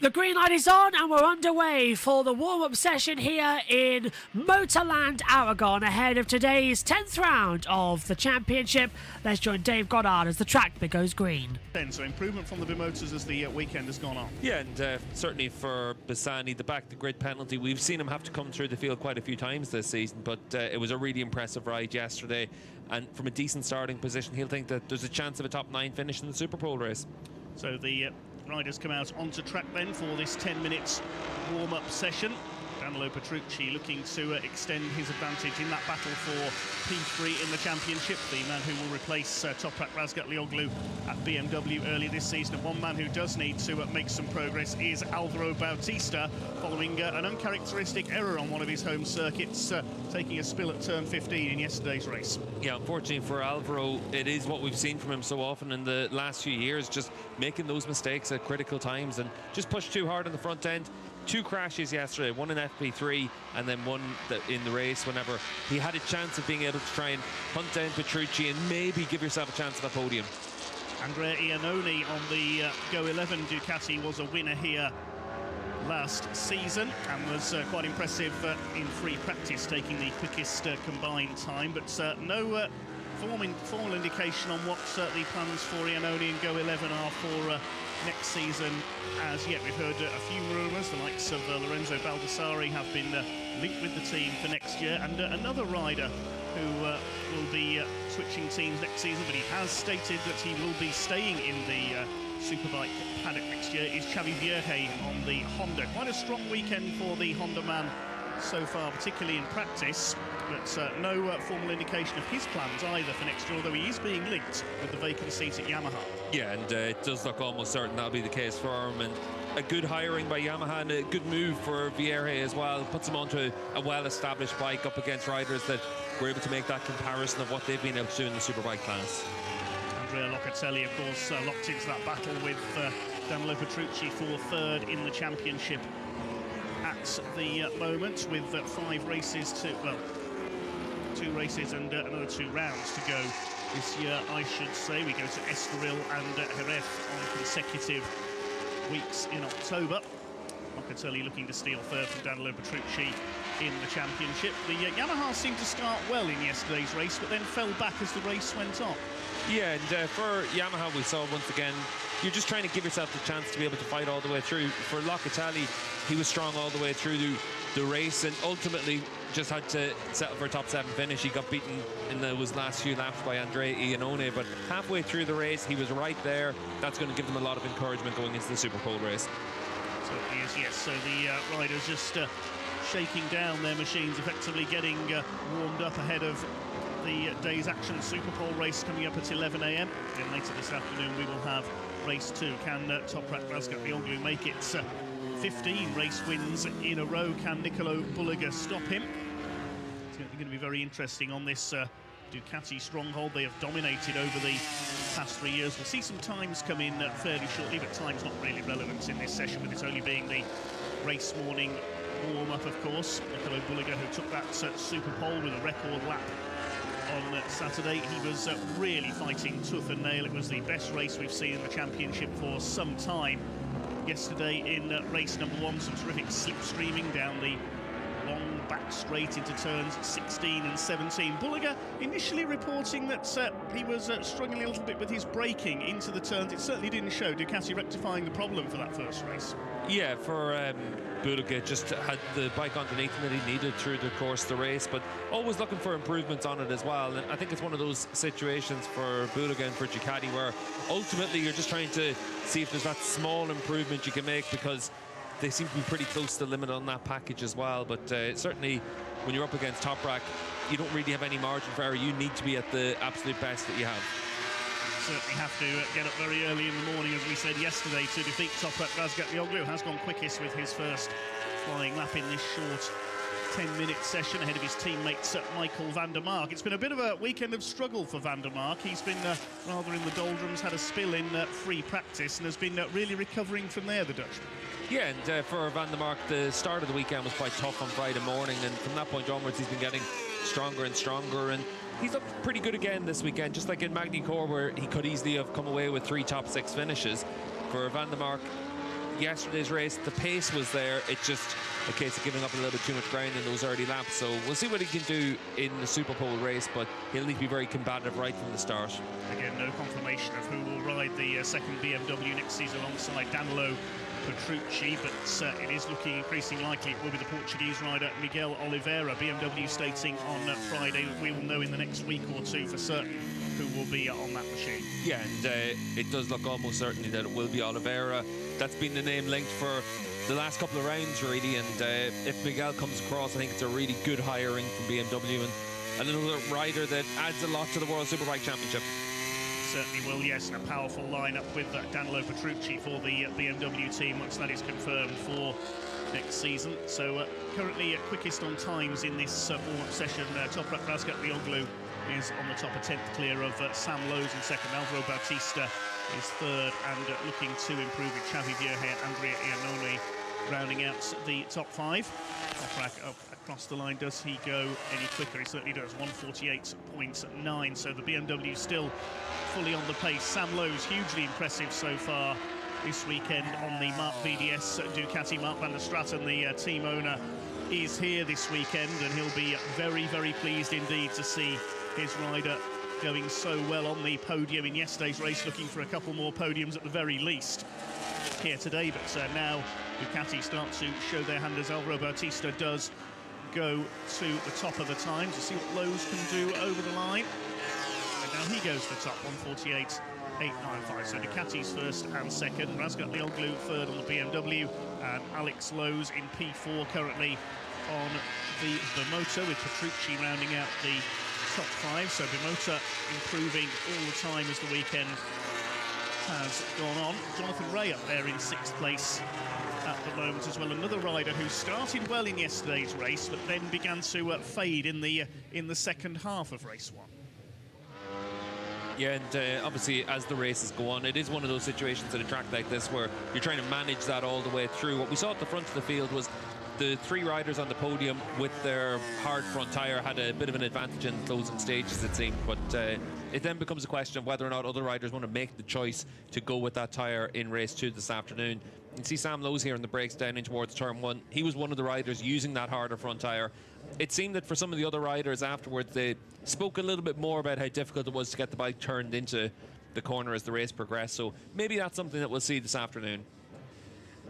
The green light is on and we're underway for the warm-up session here in Motorland Aragon ahead of today's 10th round of the championship. Let's join Dave Goddard as the track goes green. So improvement from the Bimotors as the weekend has gone on. Yeah, and certainly for Bassani, the back-to-grid penalty, we've seen him have to come through the field quite a few times this season, but it was a really impressive ride yesterday, and from a decent starting position, he'll think that there's a chance of a top 9 finish in the Super Pole race. So the riders come out onto track then for this 10 minutes warm-up session. Danilo Petrucci looking to extend his advantage in that battle for P3 in the championship. The man who will replace Toprak Razgatlioglu at BMW earlier this season. And one man who does need to make some progress is Alvaro Bautista, following an uncharacteristic error on one of his home circuits, taking a spill at turn 15 in yesterday's race. Yeah, unfortunately for Alvaro, it is what we've seen from him so often in the last few years, just making those mistakes at critical times and just push too hard on the front end. 2 crashes yesterday, one in FP3 and then one in the race whenever he had a chance of being able to try and hunt down Petrucci and maybe give yourself a chance at a podium. Andrea Iannone on the Go 11 Ducati was a winner here last season and was quite impressive in free practice, taking the quickest combined time, but no formal indication on what the plans for Iannone and Go 11 are for next season as yet. We've heard a few rumours. The likes of Lorenzo Baldassari have been linked with the team for next year, and another rider who will be switching teams next season, but he has stated that he will be staying in the Superbike paddock next year, is Xavi Vierge on the Honda. Quite a strong weekend for the Honda man so far, particularly in practice, but no formal indication of his plans either for next year, although he is being linked with the vacant seat at Yamaha. Yeah, and it does look almost certain that'll be the case for him, and a good hiring by Yamaha and a good move for Vierge as well. Puts him onto a well-established bike up against riders that were able to make that comparison of what they've been able to do in the Superbike class. Andrea Locatelli, of course, locked into that battle with Danilo Petrucci for third in the championship at the moment, with 5 races to, well, 2 races and another 2 rounds to go this year, I should say. We go to Estoril and Jerez on consecutive weeks in October. Locatelli looking to steal third from Danilo Petrucci in the championship. The Yamaha seemed to start well in yesterday's race, but then fell back as the race went on. Yeah, and for Yamaha, we saw once again, you're just trying to give yourself the chance to be able to fight all the way through. For Locatelli, he was strong all the way through the race and ultimately just had to settle for a top 7 finish. He got beaten in those last few laps by Andrea Iannone, but halfway through the race, he was right there. That's going to give them a lot of encouragement going into the Super Pole race. Certainly is, yes. So the riders just shaking down their machines, effectively getting warmed up ahead of the day's action. Super Pole race coming up at 11 AM. Then later this afternoon we will have race 2. Can Toprak Razgatlioglu make it 15 race wins in a row? Can Nicolo Bulliger stop him? It's going to be very interesting on this Ducati stronghold. They have dominated over the past 3 years. We'll see some times come in fairly shortly, but time's not really relevant in this session, with it only being the race morning warm-up, of course. Nicolo Bulliger, who took that Super Pole with a record lap on Saturday, he was really fighting tooth and nail. It was the best race we've seen in the championship for some time. Yesterday in race number 1, some terrific slipstreaming down the long back straight into turns 16 and 17. Bulliger initially reporting that he was struggling a little bit with his braking into the turns. It certainly didn't show. Ducati rectifying the problem for that first race. Yeah, for Bulliger, just had the bike underneath him that he needed through the course of the race, but always looking for improvements on it as well. And I think it's one of those situations for Bulliger and for Ducati where ultimately you're just trying to see if there's that small improvement you can make, because they seem to be pretty close to the limit on that package as well. But certainly when you're up against Toprak, you don't really have any margin for error. You need to be at the absolute best that you have. Certainly have to get up very early in the morning, as we said yesterday, to defeat Toprak Razgatlioglu. Has gone quickest with his first flying lap in this short 10-minute session ahead of his teammates Michael van der Mark. It's been a bit of a weekend of struggle for van der Mark. He's been rather in the doldrums, had a spill in free practice, and has been really recovering from there, the Dutchman. Yeah, and for Van der Mark, the start of the weekend was quite tough on Friday morning, and from that point onwards he's been getting stronger and stronger, and he's looked pretty good again this weekend, just like in Magny Cours, where he could easily have come away with 3 top 6 finishes. For Van der Mark, yesterday's race. The pace was there. It's just a case of giving up a little bit too much ground in those early laps. So we'll see what he can do in the Superpole race, but he'll need to be very combative right from the start. Again, no confirmation of who will ride the second BMW next season alongside Danilo Petrucci, but it is looking increasingly likely it will be the Portuguese rider Miguel Oliveira. BMW stating on Friday that we will know in the next week or two for certain who will be on that machine. Yeah, and it does look almost certainly that it will be Oliveira. That's been the name linked for the last couple of rounds, really, and if Miguel comes across, I think it's a really good hiring from BMW, and another rider that adds a lot to the World Superbike Championship. Certainly will, yes, and a powerful lineup with Danilo Petrucci for the BMW team once that is confirmed for next season. So currently quickest on times in this warm-up session. Toprak Razgatlioglu is on the top, a 10th clear of Sam Lowe's in second. Alvaro Bautista is third, and looking to improve with Xavi Vierge and Andrea Iannone rounding out the top 5. Toprak up across the line. Does he go any quicker? He certainly does, 1:48.9. So the BMW still fully on the pace. Sam Lowe's hugely impressive so far this weekend on the Mark VDS Ducati. Mark van der Straten, the team owner, is here this weekend, and he'll be very, very pleased indeed to see his rider going so well on the podium in yesterday's race, looking for a couple more podiums at the very least here today. But now Ducati start to show their hand as Alvaro Bautista does go to the top of the time to see what Lowe's can do over the line. And now he goes to the top, 1:48.895. So Ducati's first and second. Razgatlioglu third on the BMW, and Alex Lowe's in P4 currently on the Bimota, with Petrucci rounding out the top 5. So Bimota improving all the time as the weekend has gone on. Jonathan Ray up there in 6th place at the moment as well. Another rider who started well in yesterday's race, but then began to fade in the second half of race 1. Yeah, and obviously as the races go on, it is one of those situations at a track like this where you're trying to manage that all the way through. What we saw at the front of the field was the 3 riders on the podium with their hard front tyre had a bit of an advantage in the closing stages, it seemed, but it then becomes a question of whether or not other riders want to make the choice to go with that tyre in race 2 this afternoon. You can see Sam Lowe's here in the breaks down in towards turn 1. He was one of the riders using that harder front tyre. It seemed that for some of the other riders afterwards, they spoke a little bit more about how difficult it was to get the bike turned into the corner as the race progressed, so maybe that's something that we'll see this afternoon.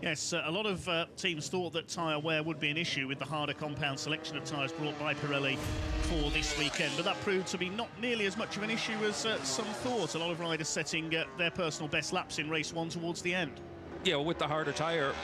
Yes, a lot of teams thought that tyre wear would be an issue with the harder compound selection of tyres brought by Pirelli for this weekend, but that proved to be not nearly as much of an issue as some thought. A lot of riders setting their personal best laps in race 1 towards the end. Yeah, well, with the harder tyre,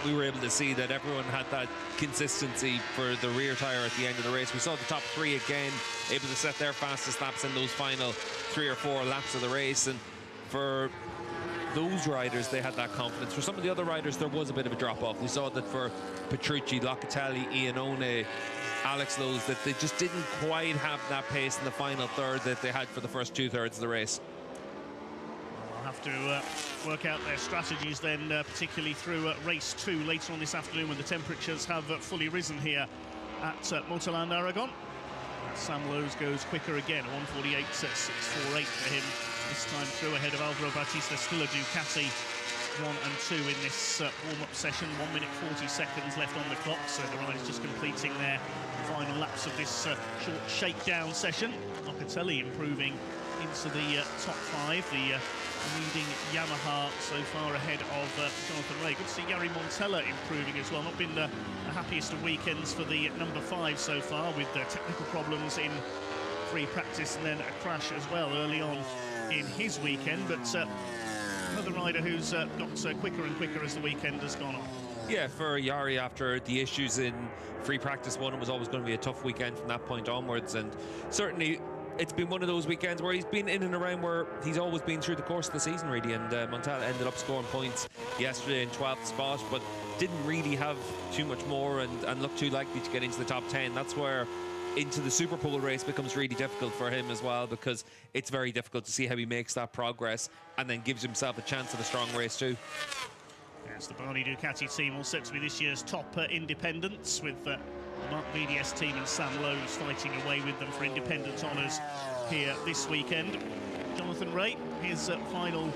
we were able to see that everyone had that consistency for the rear tyre at the end of the race. We saw the top 3 again able to set their fastest laps in those final 3 or 4 laps of the race, and for those riders, they had that confidence. For some of the other riders, there was a bit of a drop-off. We saw that for Petrucci, Locatelli, Iannone, Alex Lowe's, that they just didn't quite have that pace in the final third that they had for the first 2/3 of the race. I'll have to work out their strategies then, particularly through race 2 later on this afternoon when the temperatures have fully risen here at Motorland Aragon. Sam Lowe's goes quicker again, 1:48.648 for him this time through, ahead of Alvaro Bautista. Still a Ducati 1 and 2 in this warm-up session. 1 minute 40 seconds left on the clock, so the riders just completing their final laps of this short shakedown session. Locatelli improving into the top 5, the leading Yamaha so far ahead of Jonathan Ray. Good to see Jari Montella improving as well. Not been the happiest of weekends for the number 5 so far, with technical problems in free practice and then a crash as well early on in his weekend. But another rider who's got quicker and quicker as the weekend has gone on. Yeah, for Jari, after the issues in free practice 1, it was always going to be a tough weekend from that point onwards, and certainly it's been one of those weekends where he's been in and around where he's always been through the course of the season, really, and Montella ended up scoring points yesterday in 12th spot, but didn't really have too much more and looked too likely to get into the top 10. That's where into the Superpole race becomes really difficult for him as well, because it's very difficult to see how he makes that progress and then gives himself a chance of a strong race too. Yes, the Barney Ducati team all set to be this year's top independents, with the Mark VDS team and Sam Lowe's fighting away with them for independent honours here this weekend. Jonathan Ray, his final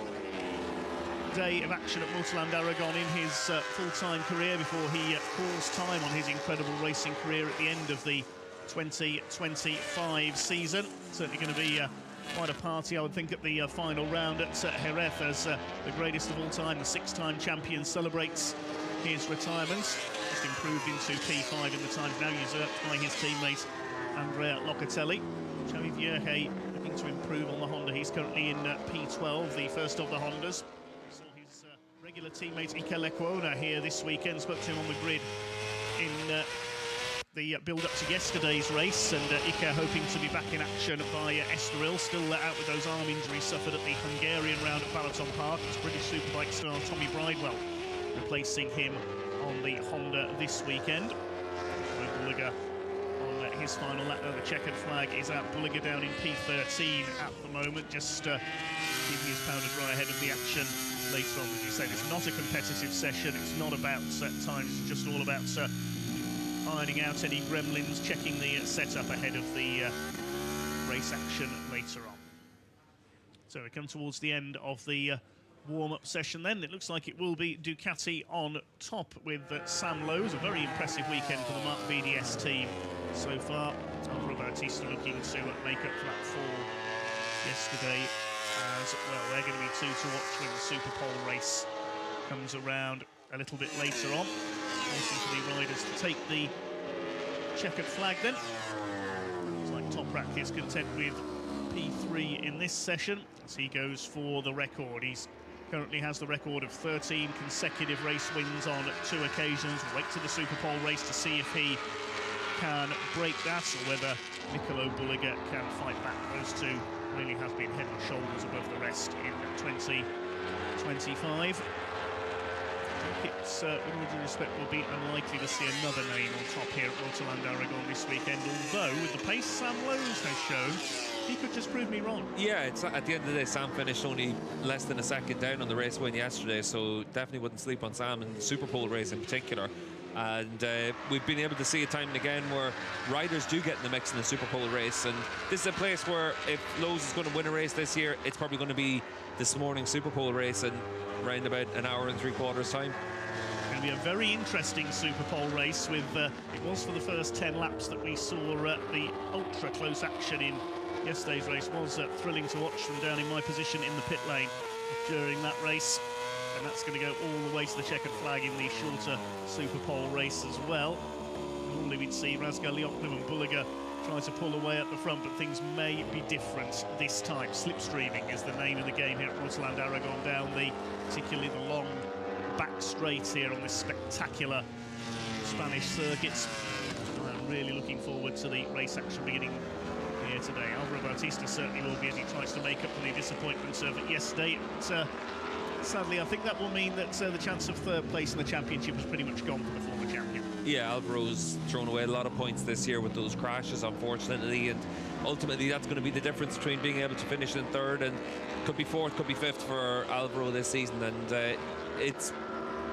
day of action at Motorland Aragon in his full-time career before he calls time on his incredible racing career at the end of the 2025 season. Certainly going to be quite a party, I would think, at the final round at Jerez, as the greatest of all time, the 6-time champion, celebrates his retirement. Just improved into P5 in the times now usurped by his teammate Andrea Locatelli. Xavi Vierge looking to improve on the Honda. He's currently in P12, the first of the Hondas. Saw his regular teammate Ike Lecuona here this weekend, spoke to him on the grid in the build-up to yesterday's race, and Ike hoping to be back in action by Estoril, still out with those arm injuries suffered at the Hungarian round at Balaton Park. It's British Superbike star Tommy Bridewell replacing him on the Honda this weekend. Bulliger on his final lap, the checkered flag is out. Bulliger down in P13 at the moment, just keeping his powder dry ahead of the action later on. As you said, it's not a competitive session, it's not about times, it's just all about ironing out any gremlins, checking the setup ahead of the race action later on. So we come towards the end of the warm-up session then. It looks like it will be Ducati on top with Sam Lowe's. A very impressive weekend for the Mark VDS team so far. Alvaro Bautista looking to make up for that fall yesterday as well. They're going to be two to watch when the Super Pole race comes around a little bit later on. Waiting for the riders to take the checkered flag then. Looks like Toprak is content with P3 in this session as he goes for the record. He's currently has the record of 13 consecutive race wins on 2 occasions. We'll wait to the Super Pole race to see if he can break that or whether Nicolo Bulliger can fight back. Those two really have been head and shoulders above the rest in 2025. It's, with all due respect, will be unlikely to see another name on top here at Motorland Aragon this weekend, although with the pace Sam Lowe's has shown, he could just prove me wrong. Yeah, it's at the end of the day, Sam finished only less than a second down on the race win yesterday, so definitely wouldn't sleep on Sam in the Super Pole race in particular. And we've been able to see it time and again where riders do get in the mix in the Super Pole race, and this is a place where if Lowe's is going to win a race this year, it's probably going to be this morning's Super Pole race in around about an hour and 3/4 time. Going to be a very interesting Super Pole race with, it was for the first 10 laps that we saw the ultra close action in yesterday's race. Was thrilling to watch from down in my position in the pit lane during that race. And that's going to go all the way to the checkered flag in the shorter Super Pole race as well. Normally we'd see Razgar Lioklim and Bulliger try to pull away at the front, but things may be different this time. Slipstreaming is the name of the game here at Motorland Aragon, down particularly the long back straight here on this spectacular Spanish circuit. I'm really looking forward to the race action beginning here today. Alvaro Bautista certainly will be as he tries to make up for the disappointment of yesterday. But, sadly, I think that will mean that the chance of third place in the championship is pretty much gone for the former champion. Yeah, Alvaro's thrown away a lot of points this year with those crashes, unfortunately, and ultimately that's going to be the difference between being able to finish in third and could be fourth, could be fifth for Alvaro this season. And it's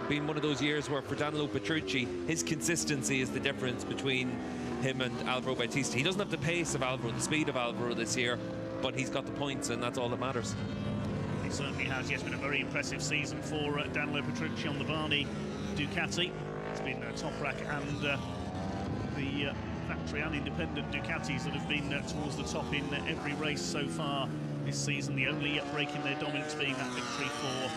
been one of those years where for Danilo Petrucci, his consistency is the difference between him and Alvaro Bautista. He doesn't have the pace of Alvaro, the speed of Alvaro this year, but he's got the points, and that's all that matters. He certainly has. Yes, been a very impressive season for Danilo Petrucci on the Barney Ducati. It's been Toprak and the factory and independent Ducatis that have been towards the top in every race so far this season. The only break in their dominance being that victory for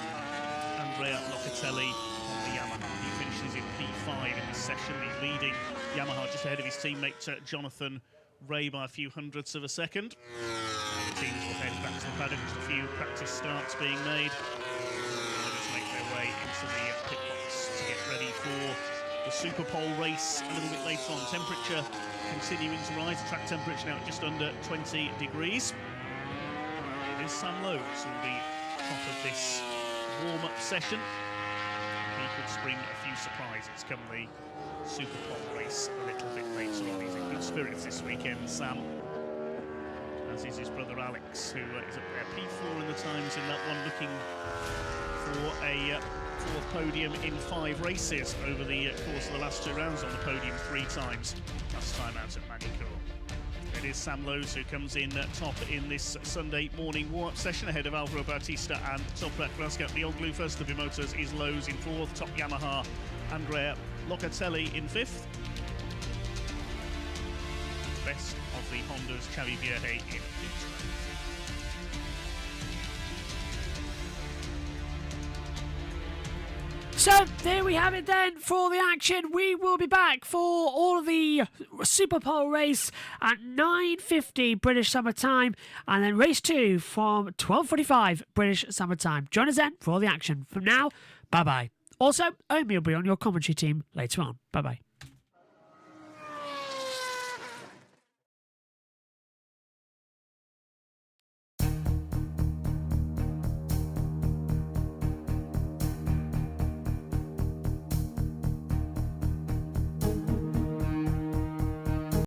Andrea Locatelli on the Yamaha. He finishes in P5 in this session, the leading Yamaha just ahead of his teammate Jonathan Ray by a few hundredths of a second. The teams will head back to the paddock, just a few practice starts being made. Riders make their way into the pit box to get ready for the Super Pole race a little bit later on. Temperature continuing to rise, track temperature now at just under 20 degrees. It is Sam Lowe's on the top of this warm-up session. He could spring a few surprises come the Super Pole race a little bit later on. He's in good spirits this weekend, Sam, as is his brother Alex, who is up there P4 in the times in that one, looking for a fourth podium in 5 races over the course of the last 2 rounds. On the podium 3 times, last time out at Magny-Cours. Then It is Sam Lowes who comes in top in this Sunday morning warm-up session ahead of Alvaro Bautista and Toprak Raska. The Old Blue first of the Motors is Lowes in fourth. Top Yamaha, Andrea Locatelli in fifth. Best of the Hondas, Xavi Vierge in fifth. So there we have it then for the action. We will be back for all of the Super Pole race at 9:50 British Summer Time, and then race 2 from 12:45 British Summer Time. Join us then for all the action. From now, bye-bye. Also, Omi will be on your commentary team later on. Bye-bye.